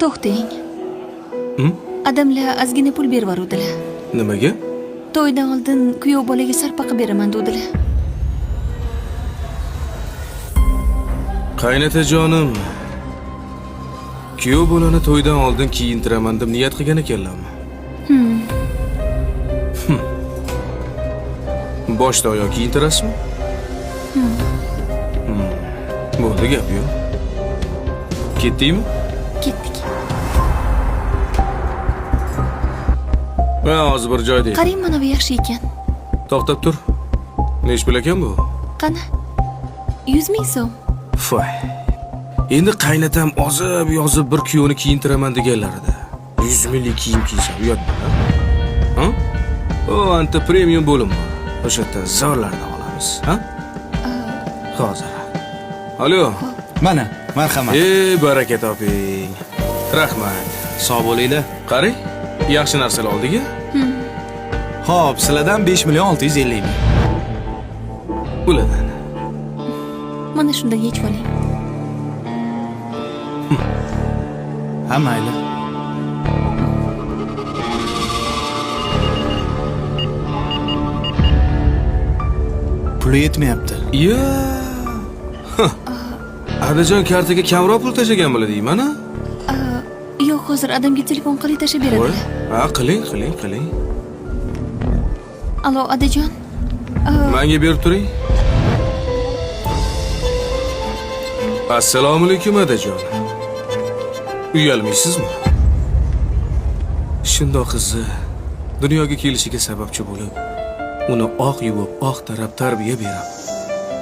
To'xtang. Adamlar ozgina pul berib yubordilar. Nimaga? To'ydan oldin kuyov bolaga sarpaqa beraman dedilar. Qaynatajonim. Kuyov bolani to'ydan oldin kiyintiraman deb niyat qilgan ekanlarmi? Boshda oyoq kiyintirasizmi? Bo'ldi gap yo'q. Ketdingmi? Ketdik. Men hozir bir joyda. Qarang, mana bu yaxshi ekan. To'xtab tur. Nech pul ekan bu? Qani? 100 ming so'm. Voy. Endi qaynatam yozib bir kuyovni kiyintiraman deganlarida. 100 minglik kiyim kiysam uyatmi? Ha? O, anta premium bo'lim bor. O'sha yerdan zorlardan olamiz, ha? Hozir. Alo. Mana, marhamat. Baraka toping. Rahmat. Sog' bo'linglar. Qarang, yaxshi narsalar oldik-a? Xo'p, sizlardan 5 million 650 ming. Ulardan. Mana shunday yechib oling. Ha, mayli. Puli yetmayapti. Ya. Adajon kartaga kamroq pul tashagan bo'ladingmi-mana? Yo'q, hozir adamga telefon qilib tashab beradilar. Ha, qiling. Alo, Adajon. Menga berib turing. Assalomu alaykum Adajon. Uyalmaysizmi? Shundoq qizi dunyoga kelishiga sababchi bo'lib, uni oq yuvib, oq tarab tarbiya berib,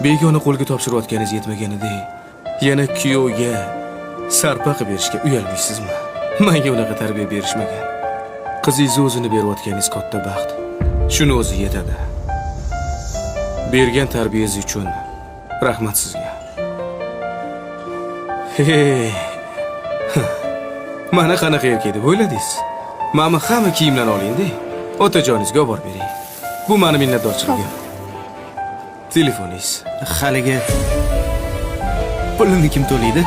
begona qo'lga topshirayotganingiz yetmaganidek, yana kuyovga sarpaqa berishga uyalmaysizmi? Menga unaqa tarbiya berishmagan. Qizingiz o'zini berayotganingiz katta baxt. Shuni o'zi yetadi. Bergan tarbiyangiz uchun rahmat sizga. Mana qanaqa erkak deb o'yladingiz? Mana hamma kiyimlarni oling-da. Otajoningizga olib borib bering. Bu meni minnatdorchiligim. Telefoningiz. Haligi pulni kim to'laydi?